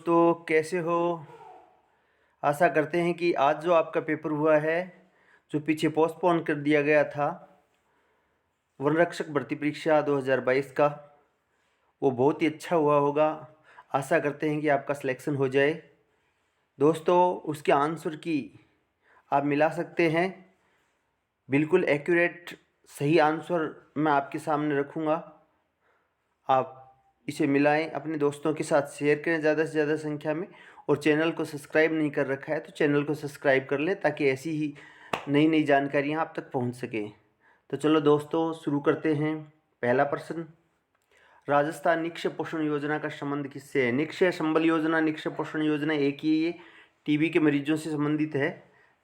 दोस्तों, कैसे हो? आशा करते हैं कि आज जो आपका पेपर हुआ है, जो पीछे पोस्टपोन कर दिया गया था, वन रक्षक भर्ती परीक्षा 2022 का, वो बहुत ही अच्छा हुआ होगा। आशा करते हैं कि आपका सिलेक्शन हो जाए। दोस्तों, उसके आंसर की आप मिला सकते हैं। बिल्कुल एक्यूरेट सही आंसर मैं आपके सामने रखूँगा। आप इसे मिलाएं, अपने दोस्तों के साथ शेयर करें ज़्यादा से ज़्यादा संख्या में। और चैनल को सब्सक्राइब नहीं कर रखा है तो चैनल को सब्सक्राइब कर लें, ताकि ऐसी ही नई नई जानकारियाँ आप तक पहुंच सकें। तो चलो दोस्तों, शुरू करते हैं। पहला प्रश्न, राजस्थान निक्षय पोषण योजना का संबंध किससे है? निक्षय संबल योजना, निक्षय पोषण योजना एक ही है, ये टीबी के मरीजों से संबंधित है।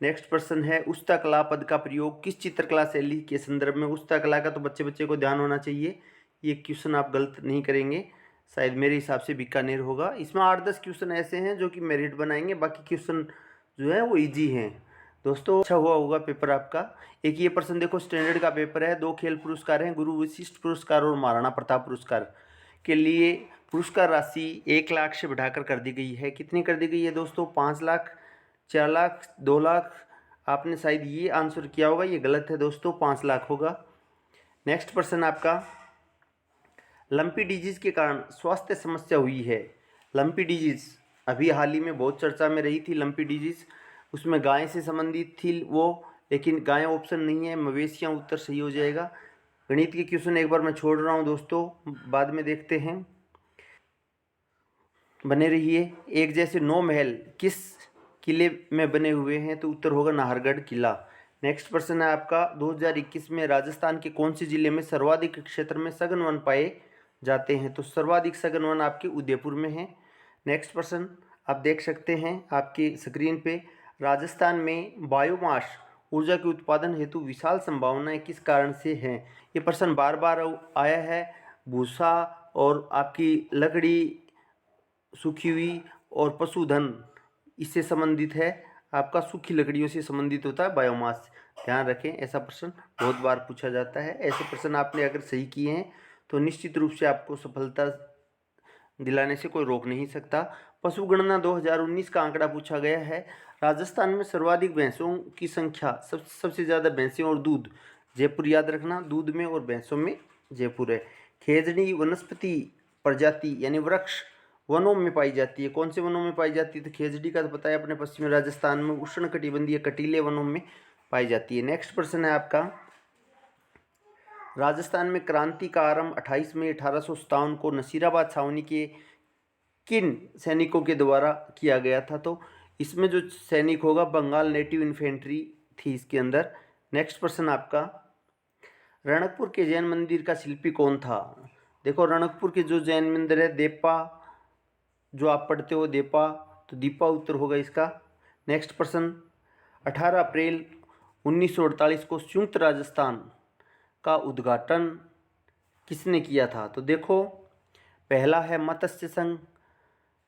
नेक्स्ट प्रश्न है, उस्ता कला पद का प्रयोग किस चित्रकला शैली के संदर्भ में? उस्ता कला का तो बच्चे बच्चे को ध्यान होना चाहिए। ये क्वेश्चन आप गलत नहीं करेंगे, शायद मेरे हिसाब से बीकानेर होगा। इसमें 8-10 क्वेश्चन ऐसे हैं जो कि मेरिट बनाएंगे, बाकी क्वेश्चन जो है वो इजी हैं। दोस्तों, अच्छा हुआ होगा पेपर आपका। एक ये प्रश्न देखो, स्टैंडर्ड का पेपर है। 2 खेल पुरस्कार हैं, गुरु विशिष्ट पुरस्कार और महाराणा प्रताप पुरस्कार के लिए पुरस्कार राशि 1 लाख से बढ़ाकर कर दी गई है। कितनी कर दी गई है दोस्तों? 5 लाख, 4 लाख, 2 लाख। आपने शायद ये आंसर किया होगा, ये गलत है दोस्तों, 5 लाख होगा। नेक्स्ट प्रश्न आपका, लंपी डिजीज के कारण स्वास्थ्य समस्या हुई है। लंपी डिजीज अभी हाल ही में बहुत चर्चा में रही थी। लंपी डिजीज उसमें गाय से संबंधित थी वो, लेकिन गाय ऑप्शन नहीं है, मवेशियाँ उत्तर सही हो जाएगा। गणित के क्वेश्चन एक बार मैं छोड़ रहा हूँ दोस्तों, बाद में देखते हैं, बने रहिए। एक जैसे 9 महल किस किले में बने हुए हैं? तो उत्तर होगा नाहरगढ़ किला। नेक्स्ट प्रश्न है आपका, 2021 में राजस्थान के कौन से जिले में सर्वाधिक क्षेत्र में सघन वन पाए जाते हैं? तो सर्वाधिक सघन वन आपके उदयपुर में है। नेक्स्ट प्रश्न आप देख सकते हैं आपकी स्क्रीन पे, राजस्थान में बायोमास ऊर्जा के उत्पादन हेतु विशाल संभावनाएं किस कारण से हैं? ये प्रश्न बार बार आया है। भूसा और आपकी लकड़ी सूखी हुई और पशुधन इससे संबंधित है। आपका सूखी लकड़ियों से संबंधित होता है बायोमास। ध्यान रखें, ऐसा प्रश्न बहुत बार पूछा जाता है। ऐसे प्रश्न आपने अगर सही किए हैं तो निश्चित रूप से आपको सफलता दिलाने से कोई रोक नहीं सकता। पशुगणना 2019 का आंकड़ा पूछा गया है। राजस्थान में सर्वाधिक भैंसों की संख्या, सबसे ज़्यादा भैंसें और दूध, जयपुर याद रखना, दूध में और भैंसों में जयपुर है। खेजड़ी वनस्पति प्रजाति यानी वृक्ष वनों में पाई जाती है। कौन से वनों में पाई जाती है? तो खेजड़ी का तो पता है, अपने पश्चिमी राजस्थान में उष्णकटिबंधीय कटीले वनों में पाई जाती है। नेक्स्ट प्रश्न है आपका, राजस्थान में क्रांति का आरंभ 28 मई 1857 को नसीराबाद छावनी के किन सैनिकों के द्वारा किया गया था? तो इसमें जो सैनिक होगा, बंगाल नेटिव इन्फेंट्री थी इसके अंदर। नेक्स्ट प्रश्न आपका, रणकपुर के जैन मंदिर का शिल्पी कौन था? देखो, रणकपुर के जो जैन मंदिर है, देपा, जो आप पढ़ते हो देपा, तो दीपा उत्तर होगा इसका। नेक्स्ट प्रश्न, 18 अप्रैल 1948 को संयुक्त राजस्थान का उद्घाटन किसने किया था? तो देखो, पहला है मत्स्य संघ,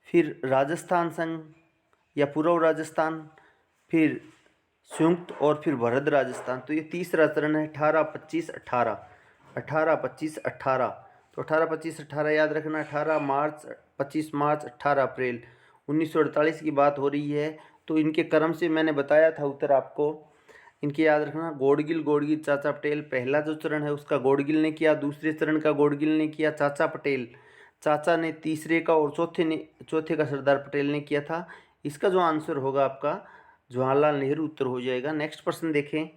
फिर राजस्थान संघ या पूर्व राजस्थान, फिर संयुक्त और फिर भरत राजस्थान। तो ये तीसरा चरण है। 18, 25, 18, 18, 25, 18। तो 18, 25, 18 याद रखना। 18 मार्च, 25 मार्च, 18 अप्रैल 1948 की बात हो रही है। तो इनके क्रम से मैंने बताया था उत्तर आपको, इनके याद रखना। गोडगिल चाचा पटेल, पहला जो चरण है उसका गोडगिल ने किया, दूसरे चरण का गोडगिल ने किया, चाचा पटेल, चाचा ने तीसरे का, और चौथे का सरदार पटेल ने किया था। इसका जो आंसर होगा आपका जवाहरलाल नेहरू उत्तर हो जाएगा। नेक्स्ट प्रश्न देखें,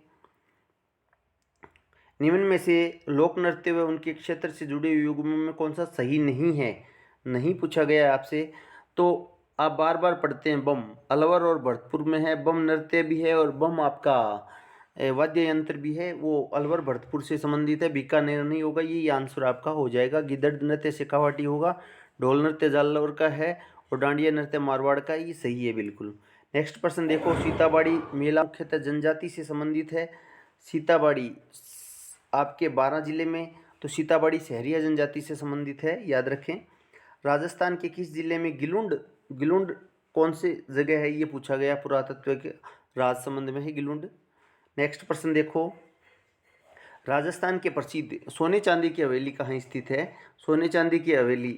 निम्न में से लोक नृत्य व उनके क्षेत्र से जुड़े युग्मों में कौन सा सही नहीं है? नहीं पूछा गया है आपसे, तो आप बार बार पढ़ते हैं। बम अलवर और भरतपुर में है, बम नृत्य भी है और बम आपका वाद्य यंत्र भी है, वो अलवर भरतपुर से संबंधित है, बीकानेर नहीं होगा। ये आंसर आपका हो जाएगा। गिद्धड़ नृत्य शेखावाटी होगा, ढोल नृत्य जालौर का है और डांडिया नृत्य मारवाड़ का। ये सही है बिल्कुल। नेक्स्ट प्रश्न देखो, सीताबाड़ी मेला मुख्यतः जनजाति से संबंधित है। सीताबाड़ी आपके 12 जिले में, तो सीताबाड़ी शहरिया जनजाति से संबंधित है, याद रखें। राजस्थान के किस जिले में गिलुंड कौन से जगह है? ये पूछा गया, पुरातत्व के राजसमंद में है गिलुंड। नेक्स्ट प्रश्न देखो, राजस्थान के प्रसिद्ध सोने चांदी की हवेली कहाँ स्थित है? सोने चांदी की हवेली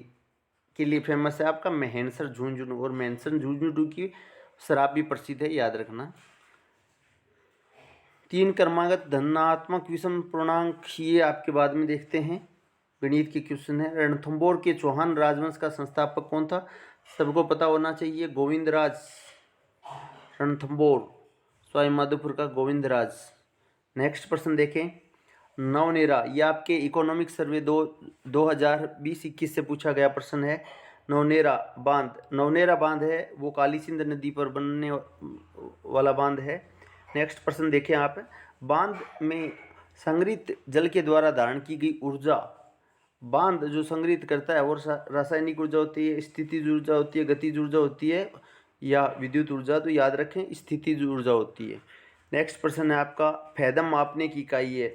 के लिए फेमस है आपका मैहसर झुंझुनू, और मैहसर झुंझुनू की शराब भी प्रसिद्ध है, याद रखना। 3 क्रमागत धनात्मक विषम पूर्णांक, ये आपके बाद में देखते हैं, गणित के क्वेश्चन है। रणथंभौर के चौहान राजवंश का संस्थापक कौन था? सबको पता होना चाहिए, गोविंदराज। रणथंभौर सवाई माधोपुर का गोविंदराज। नेक्स्ट प्रश्न देखें, नवनेरा, ये आपके इकोनॉमिक सर्वे 2020-21 से पूछा गया प्रश्न है। नवनेरा बांध है वो काली सिंध नदी पर बनने वाला बांध है। नेक्स्ट प्रश्न देखें आप, बांध में संग्रहित जल के द्वारा धारण की गई ऊर्जा, बांध जो संग्रहित करता है वो रासायनिक ऊर्जा होती है, स्थितिज ऊर्जा होती है, गतिज ऊर्जा होती है, या विद्युत ऊर्जा? तो याद रखें स्थितिज ऊर्जा होती है। नेक्स्ट प्रश्न है आपका, फैदम मापने की इकाई है।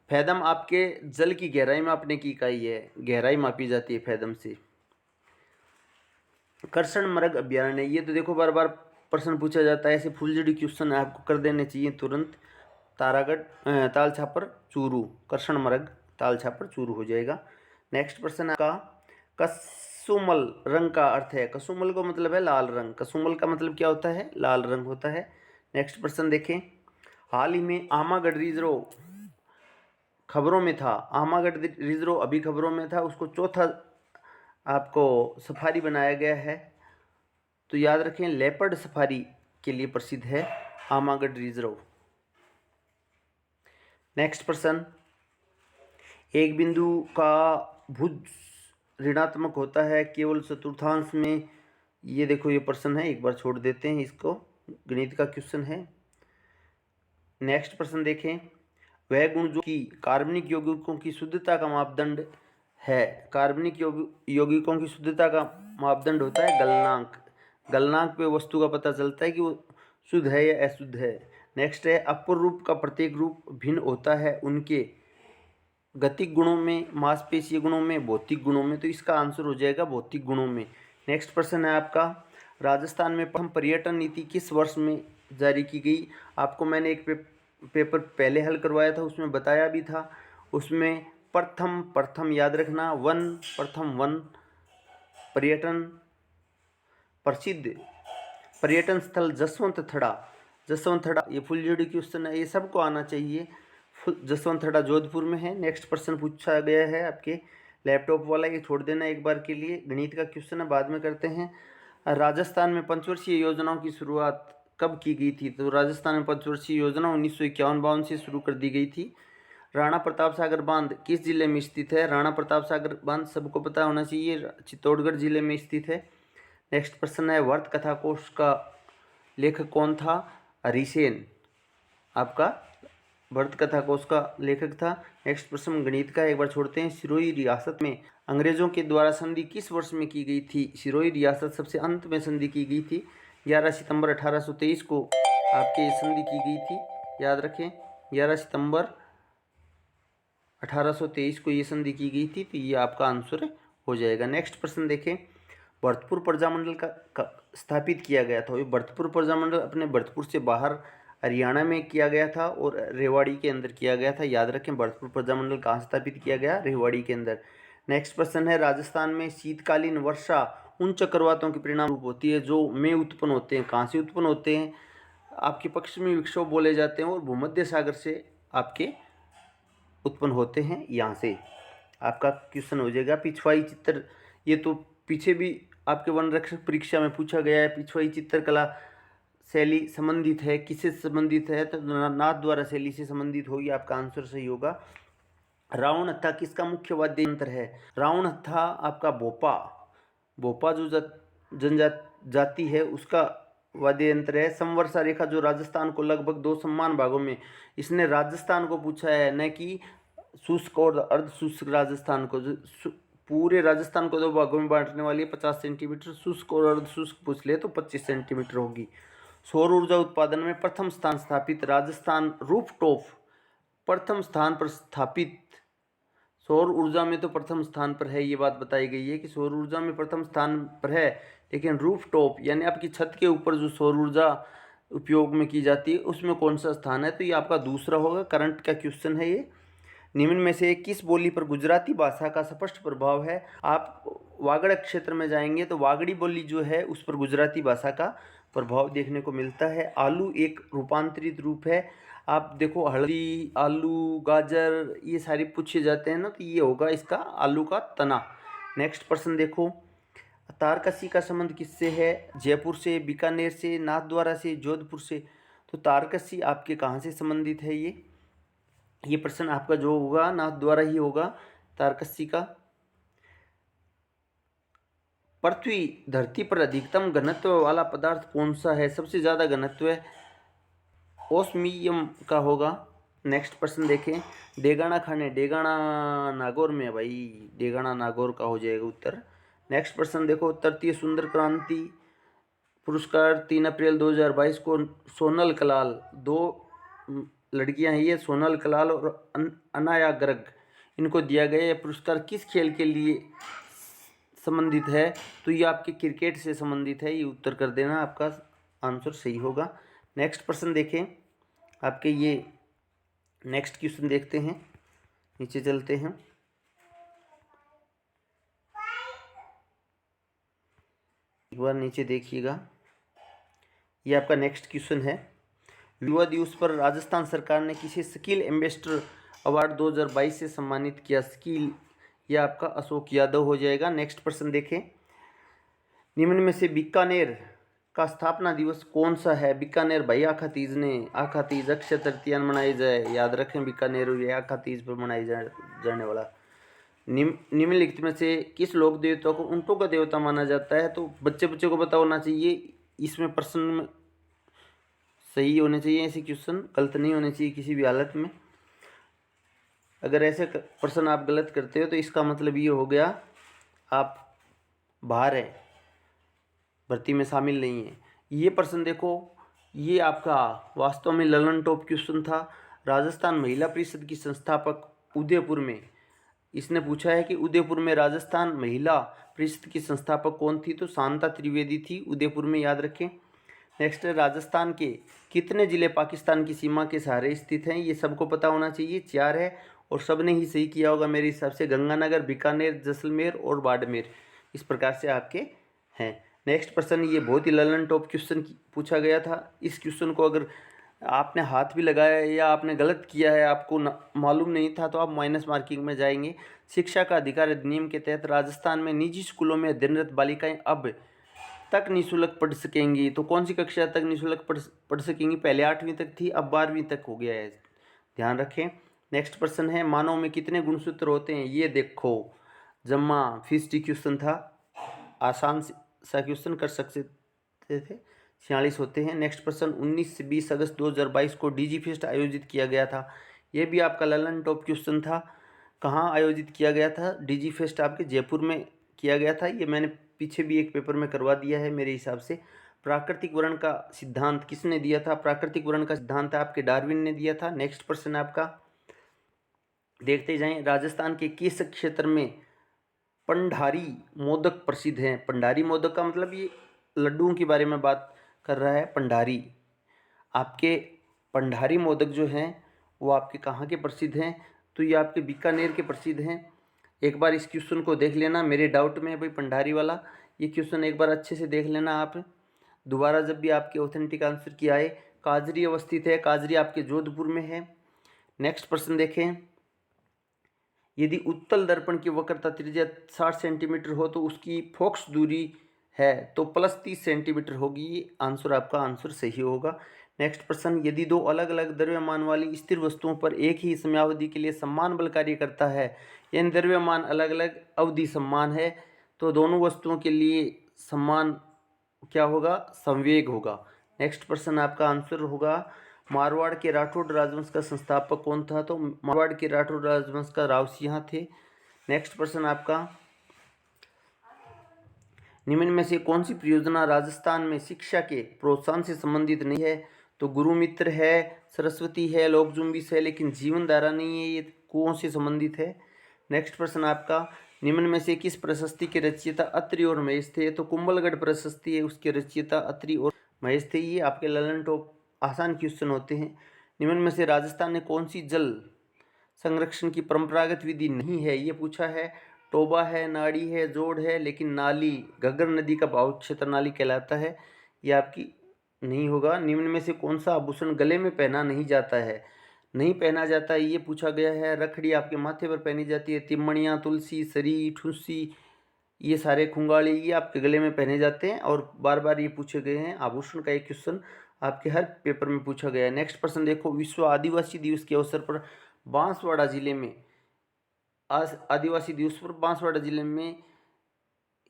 फैदम आपके जल की गहराई मापने की इकाई है, गहराई मापी जाती है फैदम से। करसन मृग अभ्यारण्य, ये तो देखो बार बार प्रश्न पूछा जाता है, ऐसे फुलझड़ी क्वेश्चन आपको कर देने चाहिए तुरंत। तारागढ़ ताल छापर चूरू, करसन मृग ताल छापर चूरू हो जाएगा। नेक्स्ट प्रश्न आपका, कसुमल रंग का अर्थ है। कसुमल का मतलब है लाल रंग, कसुमल का मतलब क्या होता है? लाल रंग होता है। नेक्स्ट प्रश्न देखें, हाल ही में आमागढ़ रिजर्व खबरों में था, आमागढ़ रिजर्व अभी खबरों में था, उसको चौथा आपको सफारी बनाया गया है, तो याद रखें लेपर्ड सफारी के लिए प्रसिद्ध है आमागढ़ रिजर्व। नेक्स्ट प्रश्न, एक बिंदु का भुज ऋणात्मक होता है केवल चतुर्थांश में, ये देखो ये प्रश्न है, एक बार छोड़ देते हैं इसको, गणित का क्वेश्चन है। नेक्स्ट प्रश्न देखें, वह गुण जो कि कार्बनिक यौगिकों की शुद्धता का मापदंड है। कार्बनिक यौगिकों की शुद्धता का मापदंड होता है गलनांक। गलनांक पे वस्तु का पता चलता है कि वो शुद्ध है या अशुद्ध है। नेक्स्ट है, अपर रूप का प्रत्येक रूप भिन्न होता है उनके गतिक गुणों में, मांसपेशीय गुणों में, भौतिक गुणों में, तो इसका आंसर हो जाएगा भौतिक गुणों में। नेक्स्ट प्रश्न है आपका, राजस्थान में प्रथम पर्यटन नीति किस वर्ष में जारी की गई? आपको मैंने एक पेपर पहले हल करवाया था, उसमें बताया भी था। उसमें प्रथम याद रखना, प्रथम वन पर्यटन प्रसिद्ध पर्यटन स्थल जसवंत थड़ा, ये फुलझड़ी क्वेश्चन है, ये सबको आना चाहिए। जसवंत थड़ा जोधपुर में है। नेक्स्ट प्रश्न पूछा गया है आपके लैपटॉप वाला, ये छोड़ देना एक बार के लिए, गणित का क्वेश्चन है, बाद में करते हैं। राजस्थान में पंचवर्षीय योजनाओं की शुरुआत कब की गई थी? तो राजस्थान में पंचवर्षीय योजना 1951-52 से शुरू कर दी गई थी। राणा प्रताप सागर बांध किस जिले में स्थित है? राणा प्रताप सागर बांध सबको पता होना चाहिए, चित्तौड़गढ़ जिले में स्थित है। नेक्स्ट प्रश्न है, वर्त कथा कोश का लेखक कौन था? हरिसेन आपका वर्त कथा कोश का लेखक था। नेक्स्ट प्रश्न गणित का एक बार छोड़ते हैं, सिरोही रियासत में अंग्रेजों के द्वारा संधि किस वर्ष में की गई थी? सिरोही रियासत सबसे अंत में संधि की गई थी, 11 सितंबर 1823 को आपके ये संधि की गई थी, याद रखें 11 सितंबर 1823 को ये संधि की गई थी, तो ये आपका आंसर हो जाएगा। नेक्स्ट प्रश्न देखें, भरतपुर प्रजामंडल का स्थापित किया गया था। ये भरतपुर प्रजामंडल अपने भरतपुर से बाहर हरियाणा में किया गया था और रेवाड़ी के अंदर किया गया था, याद रखें भरतपुर प्रजामंडल कहाँ स्थापित किया गया? रेवाड़ी के अंदर। नेक्स्ट प्रश्न है, राजस्थान में शीतकालीन वर्षा उन चक्रवातों के परिणाम रूप होती है जो में उत्पन्न होते हैं। कहाँ से उत्पन्न होते हैं? आपके पश्चिमी विक्षोभ बोले जाते हैं और भूमध्य सागर से आपके उत्पन्न होते हैं, यहाँ से आपका क्वेश्चन हो जाएगा। पिछवाई चित्र, ये तो पीछे भी आपके वन रक्षक परीक्षा में पूछा गया है। पिछवाई चित्रकला शैली संबंधित है, किससे संबंधित है? तो नाथ द्वारा शैली से संबंधित होगी, आपका आंसर सही होगा। रावण हत्था किसका मुख्य वाद्य यंत्र है? रावण हत्था आपका भोपा जो जाति है उसका वाद्य यंत्र है। समवर्षा रेखा जो राजस्थान को लगभग 2 समान भागों में, इसने राजस्थान को पूछा है, न कि शुष्क और अर्ध शुष्क राजस्थान को। पूरे राजस्थान को 2 भागों में बांटने वाली 50 सेंटीमीटर, शुष्क और अर्ध शुष्क पूछ ले तो 25 सेंटीमीटर होगी। सौर ऊर्जा उत्पादन में प्रथम स्थान स्थापित राजस्थान रूफटॉप, प्रथम स्थान पर स्थापित सौर ऊर्जा में तो प्रथम स्थान पर है, ये बात बताई गई है कि सौर ऊर्जा में प्रथम स्थान पर है, लेकिन रूफटॉप यानी आपकी छत के ऊपर जो सौर ऊर्जा उपयोग में की जाती है उसमें कौन सा स्थान है? तो ये आपका दूसरा होगा। करंट का क्वेश्चन है ये। निम्न में से किस बोली पर गुजराती भाषा का स्पष्ट प्रभाव है? आप वागड़ क्षेत्र में जाएंगे तो वागड़ी बोली जो है उस पर गुजराती भाषा का प्रभाव देखने को मिलता है। आलू एक रूपांतरित रूप है। आप देखो हल्दी, आलू, गाजर ये सारे पूछे जाते हैं ना, तो ये होगा इसका आलू का तना। नेक्स्ट प्रश्न देखो, तारकसी का संबंध किससे है? जयपुर से, बीकानेर से, नाथद्वारा से, जोधपुर से। तो तारकसी आपके कहाँ से संबंधित है? ये प्रश्न आपका जो होगा नाथद्वारा ही होगा तारकसी का। पृथ्वी धरती पर अधिकतम घनत्व वाला पदार्थ कौन सा है? सबसे ज़्यादा घनत्व ओस्मियम का होगा। नेक्स्ट प्रश्न देखें, डेगाना खाने, डेगाना नागौर में है भाई, डेगाना नागौर का हो जाएगा उत्तर। नेक्स्ट प्रश्न देखो, तृतीय सुंदर क्रांति पुरस्कार 3 अप्रैल 2022 को सोनल कलाल, दो लड़कियां हैं ये, सोनल कलाल और अनाया गर्ग, इनको दिया गया। यह पुरस्कार किस खेल के लिए संबंधित है? तो ये आपके क्रिकेट से संबंधित है। ये उत्तर कर देना, आपका आंसर सही होगा। नेक्स्ट प्रश्न देखें आपके, ये नेक्स्ट क्वेश्चन देखते हैं, नीचे चलते हैं। एक बार नीचे देखिएगा, ये आपका नेक्स्ट क्वेश्चन है। युवा दिवस पर राजस्थान सरकार ने किसे स्किल एम्बेसडर अवार्ड 2022 से सम्मानित किया? स्किल, ये आपका अशोक यादव हो जाएगा। नेक्स्ट प्रश्न देखें, निम्न में से बीकानेर का स्थापना दिवस कौन सा है? बीकानेर भाई आखा तीज ने, आखा तीज अक्षय तृतीया मनाई जाए, याद रखें बीकानेर ये आखा तीज पर मनाई जाने वाला। निम्नलिखित में से किस लोक देवता को ऊँटों का देवता माना जाता है? तो बच्चे को पता होना चाहिए, इसमें प्रश्न में सही होने चाहिए, ऐसे क्वेश्चन गलत नहीं होने चाहिए किसी भी हालत में। अगर ऐसे प्रश्न आप गलत करते हो तो इसका मतलब ये हो गया आप बाहर हैं, भर्ती में शामिल नहीं है। ये प्रश्न देखो, ये आपका वास्तव में ललन टॉप क्वेश्चन था। राजस्थान महिला परिषद की संस्थापक उदयपुर में, इसने पूछा है कि उदयपुर में राजस्थान महिला परिषद की संस्थापक कौन थी? तो शांता त्रिवेदी थी, उदयपुर में, याद रखें। नेक्स्ट, राजस्थान के कितने जिले पाकिस्तान की सीमा के सहारे स्थित हैं? ये सबको पता होना चाहिए, 4 है और सब ने ही सही किया होगा मेरे हिसाब से। गंगानगर, बीकानेर, जैसलमेर और बाड़मेर, इस प्रकार से आपके हैं। नेक्स्ट प्रश्न, ये बहुत ही ललन टॉप क्वेश्चन पूछा गया था। इस क्वेश्चन को अगर आपने हाथ भी लगाया या आपने गलत किया है, आपको मालूम नहीं था, तो आप माइनस मार्किंग में जाएंगे। शिक्षा का अधिकार अधिनियम के तहत राजस्थान में निजी स्कूलों में अध्ययनरत बालिकाएं अब तक निःशुल्क पढ़ सकेंगी। तो कौन सी कक्षा तक निःशुल्क पढ़ सकेंगी? पहले 8वीं तक थी, अब 12वीं तक हो गया है, ध्यान रखें। नेक्स्ट प्रश्न है, मानव में कितने गुणसूत्र होते हैं? ये देखो, जम्मा 50 क्वेश्चन था, आसान सा क्वेश्चन कर सकते थे, 46 होते हैं। नेक्स्ट प्रश्न, 19 से 20 अगस्त 2022 को डीजी फेस्ट आयोजित किया गया था। ये भी आपका ललन टॉप क्वेश्चन था। कहाँ आयोजित किया गया था? डीजी फेस्ट आपके जयपुर में किया गया था। ये मैंने पीछे भी एक पेपर में करवा दिया है मेरे हिसाब से। प्राकृतिक वर्ण का सिद्धांत किसने दिया था? प्राकृतिक वर्ण का सिद्धांत आपके डार्विन ने दिया था। नेक्स्ट प्रश्न आपका देखते जाएं, राजस्थान के किस क्षेत्र में पंडारी मोदक प्रसिद्ध हैं? पंडारी मोदक का मतलब ये लड्डुओं के बारे में बात कर रहा है। पंडारी, आपके पंडारी मोदक जो हैं वो आपके कहाँ के प्रसिद्ध हैं? तो ये आपके बीकानेर के प्रसिद्ध हैं। एक बार इस क्वेश्चन को देख लेना, मेरे डाउट में है भाई पंडारी वाला, ये क्वेश्चन एक बार अच्छे से देख लेना आप दोबारा जब भी आपके ऑथेंटिक आंसर की आए। काजरी अवस्थित है, काजरी आपके जोधपुर में है। नेक्स्ट प्रश्न देखें, यदि उत्तल दर्पण की वक्रता त्रिज्या 60 सेंटीमीटर हो तो उसकी फोकस दूरी है तो +30 सेंटीमीटर होगी। ये आंसर आपका आंसर सही होगा। नेक्स्ट प्रश्न, यदि दो अलग अलग द्रव्यमान वाली स्थिर वस्तुओं पर एक ही समयावधि के लिए समान बल कार्य करता है, यानी द्रव्यमान अलग अलग अवधि समान है, तो दोनों वस्तुओं के लिए समान क्या होगा? संवेग होगा। नेक्स्ट प्रश्न आपका आंसर होगा, मारवाड़ के राठौड़ राजवंश का संस्थापक कौन था? तो मारवाड़ के राठौड़ राजवंश का राव सिंह थे। नेक्स्ट प्रश्न आपका, निम्न में से कौन सी परियोजना राजस्थान में शिक्षा के प्रोत्साहन से संबंधित नहीं है? तो गुरु मित्र है, सरस्वती है, लोक जुम्बिश है, लेकिन जीवन धारा नहीं है। ये कौन से संबंधित है? नेक्स्ट प्रश्न आपका, निम्न में से किस प्रशस्ति के रचयिता अत्रि और महेश थे? तो कुंभलगढ़ प्रशस्ति है, उसके रचयिता अत्रि और महेश थे। ये आपके ललन टॉप आसान क्वेश्चन होते हैं। निम्न में से राजस्थान ने कौन सी जल संरक्षण की परंपरागत विधि नहीं है, ये पूछा है। टोबा है, नाड़ी है, जोड़ है, लेकिन नाली, घग्गर नदी का भाव क्षेत्र नाली कहलाता है, ये आपकी नहीं होगा। निम्न में से कौन सा आभूषण गले में पहना नहीं जाता है? नहीं पहना जाता है, ये पूछा गया है। रखड़ी आपके माथे पर पहनी जाती है। तिमणियाँ, तुलसी, सरी, ठुस्सी, ये सारे खुंगाली, ये आपके गले में पहने जाते हैं और बार बार ये पूछे गए हैं। आभूषण का एक क्वेश्चन आपके हर पेपर में पूछा गया है। नेक्स्ट प्रश्न देखो, विश्व आदिवासी दिवस के अवसर पर बांसवाड़ा जिले में, आज आदिवासी दिवस पर बांसवाड़ा जिले में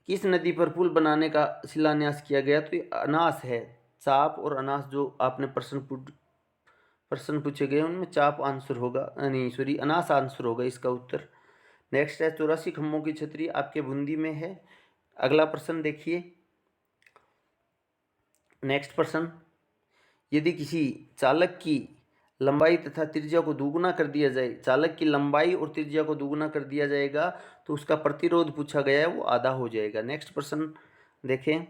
किस नदी पर पुल बनाने का शिलान्यास किया गया? तो ये अनास है। चाप और अनास जो आपने प्रश्न पूछे गए उनमें चाप आंसर होगा, नहीं सॉरी, अनास आंसर होगा इसका उत्तर। नेक्स्ट है 84 खम्भों की छतरी आपके बूंदी में है। अगला प्रश्न देखिए। नेक्स्ट प्रश्न, यदि किसी चालक की लंबाई तथा त्रिज्या को दुगुना कर दिया जाए, चालक की लंबाई और त्रिज्या को दुगुना कर दिया जाएगा तो उसका प्रतिरोध पूछा गया है, वो आधा हो जाएगा। नेक्स्ट प्रश्न देखें,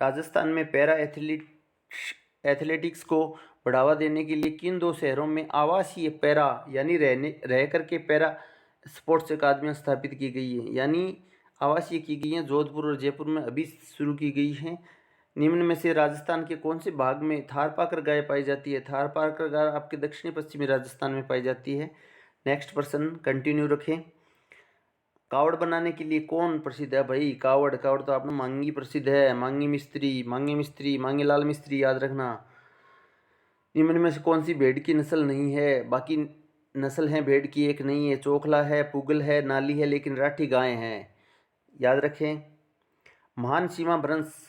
राजस्थान में पैरा एथलेटिक्स को बढ़ावा देने के लिए किन 2 शहरों में आवासीय पैरा यानी रह करके पैरा स्पोर्ट्स अकादमियाँ स्थापित की गई है, यानी आवासीय की गई हैं। जोधपुर और जयपुर में अभी शुरू की गई हैं। निम्न में से राजस्थान के कौन से भाग में थारपाकर गाय पाई जाती है? थारपाकर गाय आपके दक्षिणी पश्चिमी राजस्थान में पाई जाती है। नेक्स्ट प्रश्न कंटिन्यू रखें। कावड़ बनाने के लिए कौन प्रसिद्ध है भाई? कावड़ तो आपने मांगी प्रसिद्ध है। मांगी मिस्त्री, मांगी लाल मिस्त्री याद रखना। निम्न में से कौन सी भेड़ की नस्ल नहीं है? बाकी नस्ल है भेड़ की, एक नहीं है। चोखला है, पुगल है, नाली है, लेकिन राठी गाय है, याद रखें। महान सीमा भ्रंश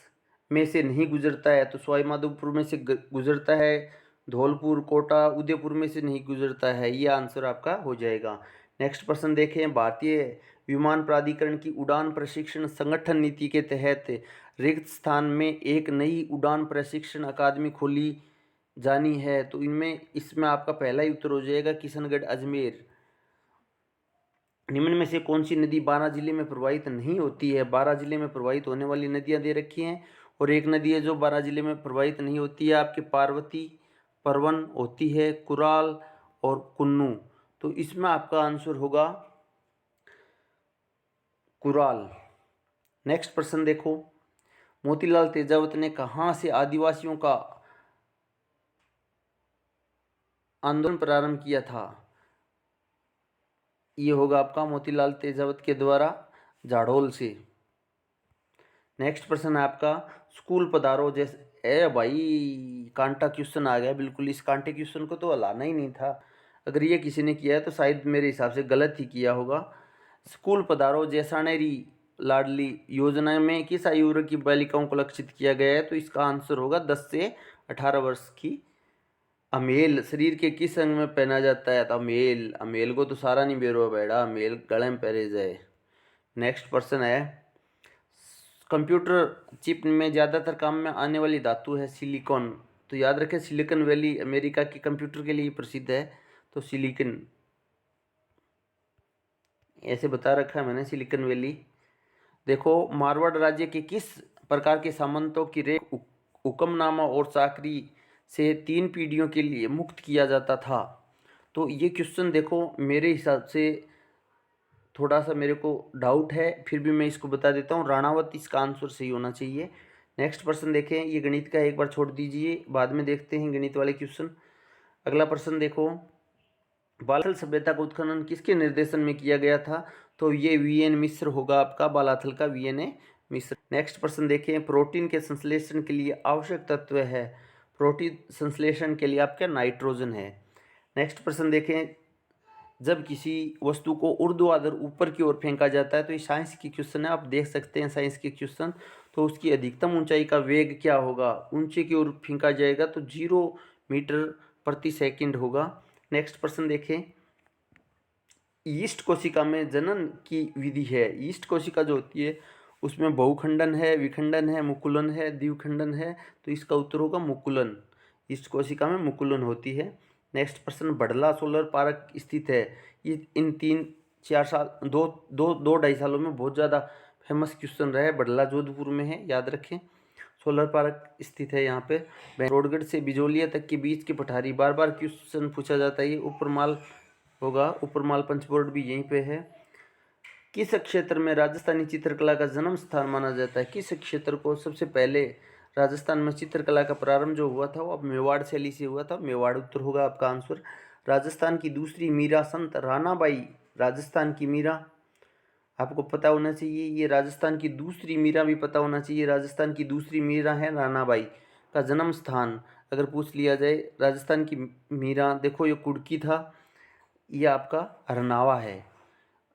में से नहीं गुजरता है तो सवाई माधोपुर में से गुजरता है। धौलपुर, कोटा, उदयपुर में से नहीं गुजरता है, ये आंसर आपका हो जाएगा। नेक्स्ट प्रश्न देखें, भारतीय विमान प्राधिकरण की उड़ान प्रशिक्षण संगठन नीति के तहत रिक्त स्थान में एक नई उड़ान प्रशिक्षण अकादमी खोली जानी है, तो इसमें आपका पहला ही उत्तर हो जाएगा किशनगढ़ अजमेर। निम्न में से कौन सी नदी 12 जिले में प्रवाहित नहीं होती है? 12 जिले में प्रवाहित होने वाली नदियां दे रखी हैं और एक नदी है जो 12 जिले में प्रवाहित नहीं होती है, आपके पार्वती, परवन होती है, कुराल और कुन्नू। तो इसमें आपका आंसर होगा कुराल। नेक्स्ट प्रश्न देखो, मोतीलाल तेजावत ने कहाँ से आदिवासियों का आंदोलन प्रारंभ किया था? ये होगा आपका मोतीलाल तेजावत के द्वारा जाडोल से। नेक्स्ट प्रश्न है आपका, स्कूल पधारो जैसे, ए भाई कांटा क्वेश्चन आ गया बिल्कुल। इस कांटे क्वेश्चन को तो हलाना ही नहीं था। अगर ये किसी ने किया है तो शायद मेरे हिसाब से गलत ही किया होगा। स्कूल पधारो जैसानेरी लाडली योजना में किस आयु वर्ग की बालिकाओं को लक्षित किया गया है? तो इसका आंसर होगा 10 से 18 वर्ष की। अमेल शरीर के किस अंग में पहना जाता है? तो अमेल को तो सारा नहीं बेरो बेड़ा, अमेल गले में पहने जाए। नेक्स्ट प्रश्न है, कंप्यूटर चिप में ज़्यादातर काम में आने वाली धातु है सिलिकॉन। तो याद रखें, सिलिकॉन वैली अमेरिका की कंप्यूटर के लिए प्रसिद्ध है, तो सिलिकॉन ऐसे बता रखा है मैंने, सिलिकॉन वैली। देखो, मारवाड़ राज्य के किस प्रकार के सामंतों की रेख हुक्मनामा और चाकरी से 3 पीढ़ियों के लिए मुक्त किया जाता था? तो ये क्वेश्चन देखो मेरे हिसाब से थोड़ा सा मेरे को डाउट है, फिर भी मैं इसको बता देता हूँ, राणावत इसका आंसर सही होना चाहिए। नेक्स्ट प्रश्न देखें, ये गणित का एक बार छोड़ दीजिए, बाद में देखते हैं गणित वाले क्वेश्चन। अगला प्रश्न देखो, बालाथल सभ्यता का उत्खनन किसके निर्देशन में किया गया था? तो ये वीएन मिश्र होगा आपका, बालाथल का वीएन मिश्र। नेक्स्ट प्रश्न देखें, प्रोटीन के संश्लेषण के लिए आवश्यक तत्व है, प्रोटीन संश्लेषण के लिए आपका नाइट्रोजन है। नेक्स्ट प्रश्न देखें, जब किसी वस्तु को ऊर्ध्वाधर ऊपर की ओर फेंका जाता है, तो ये साइंस की क्वेश्चन है, आप देख सकते हैं साइंस के क्वेश्चन। तो उसकी अधिकतम ऊंचाई का वेग क्या होगा? ऊंचे की ओर फेंका जाएगा तो 0 मीटर प्रति सेकंड होगा। नेक्स्ट प्रश्न देखें, ईस्ट कोशिका में जनन की विधि है। ईस्ट कोशिका जो होती है उसमें बहुखंडन है, विखंडन है, मुकुलन है, द्विखंडन है, तो इसका उत्तर होगा मुकुलन। ईस्ट कोशिका में मुकुलन होती है। नेक्स्ट प्रश्न, बड़ला सोलर पार्क स्थित है। ये इन 3-4 साल 2-2.5 सालों में बहुत ज़्यादा फेमस क्वेश्चन रहा है। बड़ला जोधपुर में है, याद रखें। सोलर पार्क स्थित है यहाँ पे। रोडगढ़ से बिजोलिया तक के बीच की पठारी, बार बार क्वेश्चन पूछा जाता है। ये ऊपरमाल होगा। उपरमाल पंचबोर्ड भी यहीं पे है। किस क्षेत्र में राजस्थानी चित्रकला का जन्म स्थान माना जाता है? किस क्षेत्र को सबसे पहले राजस्थान में चित्रकला का प्रारंभ जो हुआ था वो अब मेवाड़ शैली से हुआ था। मेवाड़ उत्तर होगा आपका आंसर। राजस्थान की दूसरी मीरा संत रानाबाई, राजस्थान की मीरा आपको पता होना चाहिए। ये राजस्थान की दूसरी मीरा भी पता होना चाहिए। राजस्थान की दूसरी मीरा है रानाबाई। का जन्म स्थान अगर पूछ लिया जाए, राजस्थान की मीरा, देखो ये कुड़की था, ये आपका हरनावा है।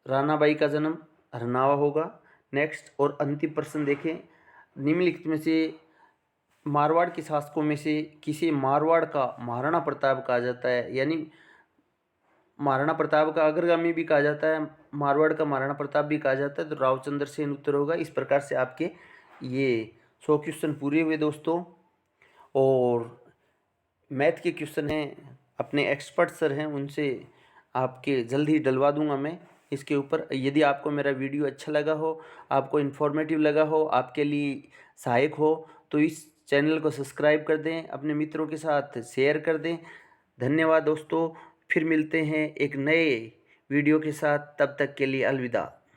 रानाबाई का जन्म हरनावा होगा। नेक्स्ट और अंतिम प्रश्न देखें, निम्नलिखित में से मारवाड़ के शासकों में से किसे मारवाड़ का महाराणा प्रताप कहा जाता है? यानी महाराणा प्रताप का अग्रगामी भी कहा जाता है, मारवाड़ का महाराणा प्रताप भी कहा जाता है। तो रावचंद्र सेन उत्तर होगा। इस प्रकार से आपके ये 100 क्वेश्चन पूरे हुए दोस्तों। और मैथ के क्वेश्चन हैं, अपने एक्सपर्ट सर हैं, उनसे आपके जल्द ही डलवा दूंगा मैं इसके ऊपर। यदि आपको मेरा वीडियो अच्छा लगा हो, आपको इन्फॉर्मेटिव लगा हो, आपके लिए सहायक हो, तो इस चैनल को सब्सक्राइब कर दें, अपने मित्रों के साथ शेयर कर दें। धन्यवाद दोस्तों। फिर मिलते हैं एक नए वीडियो के साथ, तब तक के लिए अलविदा।